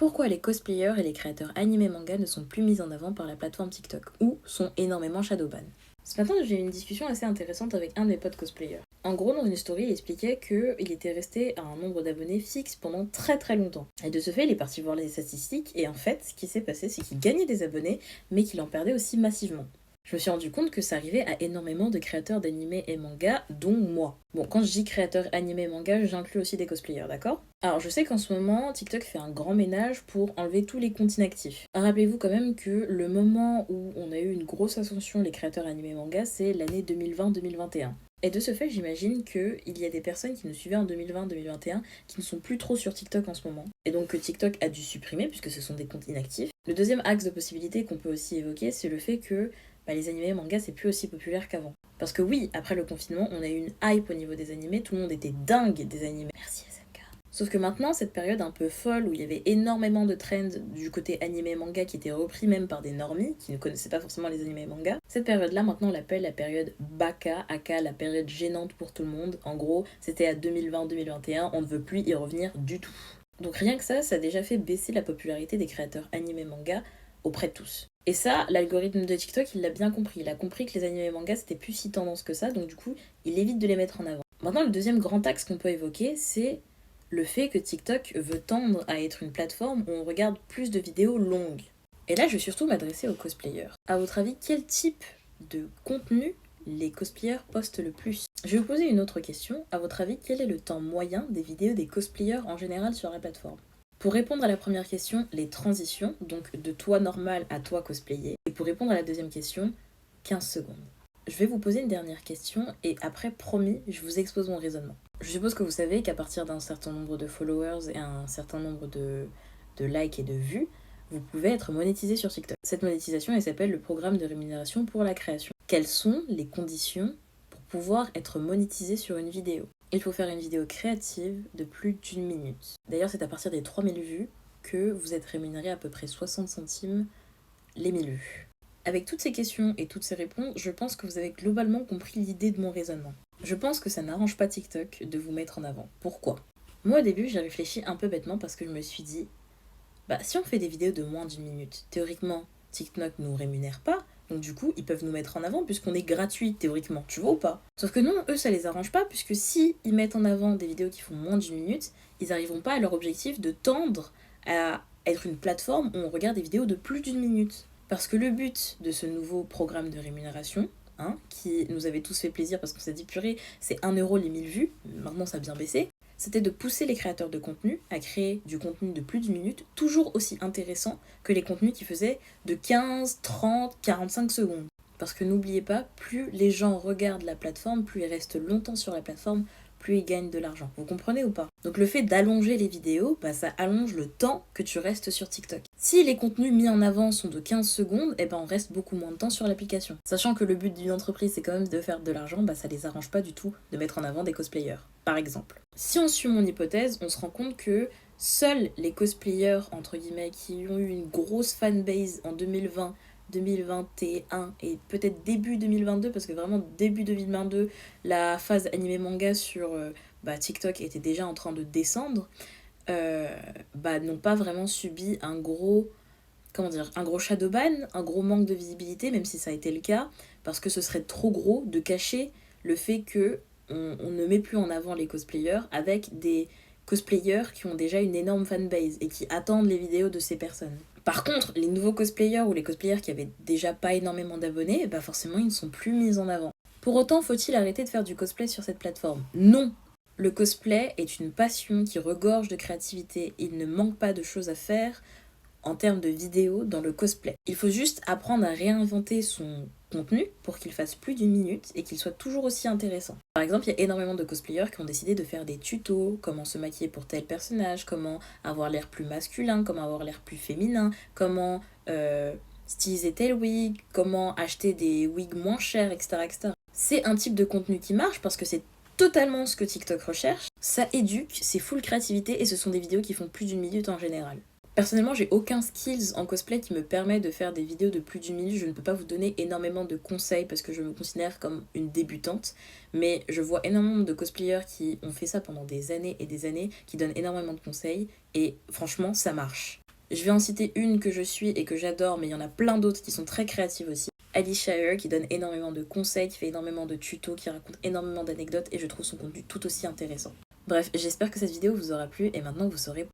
Pourquoi les cosplayers et les créateurs animés manga ne sont plus mis en avant par la plateforme TikTok ou sont énormément shadowban? Ce matin, j'ai eu une discussion assez intéressante avec un de mes potes cosplayers. En gros, dans une story, il expliquait qu'il était resté à un nombre d'abonnés fixe pendant très très longtemps. Et de ce fait, il est parti voir les statistiques et en fait, ce qui s'est passé, c'est qu'il gagnait des abonnés, mais qu'il en perdait aussi massivement. Je me suis rendu compte que ça arrivait à énormément de créateurs d'animés et mangas, dont moi. Bon, quand je dis créateurs animés et mangas, j'inclus aussi des cosplayers, d'accord? Alors, je sais qu'en ce moment, TikTok fait un grand ménage pour enlever tous les comptes inactifs. Rappelez-vous quand même que le moment où on a eu une grosse ascension les créateurs animés et mangas, c'est l'année 2020-2021. Et de ce fait, j'imagine qu'il y a des personnes qui nous suivaient en 2020-2021 qui ne sont plus trop sur TikTok en ce moment. Et donc que TikTok a dû supprimer puisque ce sont des comptes inactifs. Le deuxième axe de possibilité qu'on peut aussi évoquer, c'est le fait que les animés et mangas, c'est plus aussi populaire qu'avant. Parce que oui, après le confinement, on a eu une hype au niveau des animés, tout le monde était dingue des animés. Merci SMK. Sauf que maintenant, cette période un peu folle où il y avait énormément de trends du côté animé et manga qui étaient repris même par des normies qui ne connaissaient pas forcément les animés et mangas, cette période-là, maintenant, on l'appelle la période baka, aka la période gênante pour tout le monde. En gros, c'était à 2020-2021, on ne veut plus y revenir du tout. Donc rien que ça a déjà fait baisser la popularité des créateurs animés manga auprès de tous. Et ça, l'algorithme de TikTok, il l'a bien compris. Il a compris que les animés mangas, c'était plus si tendance que ça, donc du coup, il évite de les mettre en avant. Maintenant, le deuxième grand axe qu'on peut évoquer, c'est le fait que TikTok veut tendre à être une plateforme où on regarde plus de vidéos longues. Et là, je vais surtout m'adresser aux cosplayers. À votre avis, quel type de contenu les cosplayers postent le plus? Je vais vous poser une autre question. À votre avis, quel est le temps moyen des vidéos des cosplayers en général sur la plateforme? Pour répondre à la première question, les transitions, donc de toi normal à toi cosplayé. Et pour répondre à la deuxième question, 15 secondes. Je vais vous poser une dernière question et après, promis, je vous expose mon raisonnement. Je suppose que vous savez qu'à partir d'un certain nombre de followers et un certain nombre de likes et de vues, vous pouvez être monétisé sur TikTok. Cette monétisation, elle s'appelle le programme de rémunération pour la création. Quelles sont les conditions pour pouvoir être monétisé sur une vidéo? Il faut faire une vidéo créative de plus d'1 minute. D'ailleurs, c'est à partir des 3000 vues que vous êtes rémunéré à peu près 60 centimes les 1000 vues. Avec toutes ces questions et toutes ces réponses, je pense que vous avez globalement compris l'idée de mon raisonnement. Je pense que ça n'arrange pas TikTok de vous mettre en avant. Pourquoi? Moi, au début, j'ai réfléchi un peu bêtement parce que je me suis dit, si on fait des vidéos de moins d'1 minute, théoriquement, TikTok ne nous rémunère pas, donc du coup, ils peuvent nous mettre en avant puisqu'on est gratuit, théoriquement, tu vois ou pas? Sauf que non, eux, ça les arrange pas, puisque si ils mettent en avant des vidéos qui font moins d'1 minute, ils n'arriveront pas à leur objectif de tendre à être une plateforme où on regarde des vidéos de plus d'1 minute. Parce que le but de ce nouveau programme de rémunération, qui nous avait tous fait plaisir parce qu'on s'est dit purée, c'est 1 € les 1000 vues, maintenant ça a bien baissé, c'était de pousser les créateurs de contenu à créer du contenu de plus d'1 minute, toujours aussi intéressant que les contenus qui faisaient de 15, 30, 45 secondes. Parce que n'oubliez pas, plus les gens regardent la plateforme, plus ils restent longtemps sur la plateforme, plus ils gagnent de l'argent. Vous comprenez ou pas? Donc le fait d'allonger les vidéos, ça allonge le temps que tu restes sur TikTok. Si les contenus mis en avant sont de 15 secondes, on reste beaucoup moins de temps sur l'application. Sachant que le but d'une entreprise, c'est quand même de faire de l'argent, ça les arrange pas du tout de mettre en avant des cosplayers, par exemple. Si on suit mon hypothèse, on se rend compte que seuls les cosplayers, entre guillemets, qui ont eu une grosse fanbase en 2020, 2021 et peut-être début 2022, parce que vraiment début 2022, la phase animé manga sur TikTok était déjà en train de descendre, n'ont pas vraiment subi un gros shadowban, un gros manque de visibilité, même si ça a été le cas, parce que ce serait trop gros de cacher le fait que on ne met plus en avant les cosplayers avec des cosplayers qui ont déjà une énorme fanbase et qui attendent les vidéos de ces personnes. Par contre, les nouveaux cosplayers ou les cosplayers qui avaient déjà pas énormément d'abonnés, forcément ils ne sont plus mis en avant. Pour autant, faut-il arrêter de faire du cosplay sur cette plateforme? Non! Le cosplay est une passion qui regorge de créativité. Il ne manque pas de choses à faire en termes de vidéos dans le cosplay. Il faut juste apprendre à réinventer son contenu pour qu'il fasse plus d'1 minute et qu'il soit toujours aussi intéressant. Par exemple, il y a énormément de cosplayers qui ont décidé de faire des tutos, comment se maquiller pour tel personnage, comment avoir l'air plus masculin, comment avoir l'air plus féminin, comment styliser tel wig, comment acheter des wigs moins chers, etc., etc. C'est un type de contenu qui marche parce que c'est totalement ce que TikTok recherche. Ça éduque, c'est full créativité et ce sont des vidéos qui font plus d'1 minute en général. Personnellement, j'ai aucun skills en cosplay qui me permet de faire des vidéos de plus d'1 minute. Je ne peux pas vous donner énormément de conseils parce que je me considère comme une débutante. Mais je vois énormément de cosplayers qui ont fait ça pendant des années et des années, qui donnent énormément de conseils. Et franchement, ça marche. Je vais en citer une que je suis et que j'adore, mais il y en a plein d'autres qui sont très créatives aussi. Alice Shire, qui donne énormément de conseils, qui fait énormément de tutos, qui raconte énormément d'anecdotes, et je trouve son contenu tout aussi intéressant. Bref, j'espère que cette vidéo vous aura plu, et maintenant vous saurez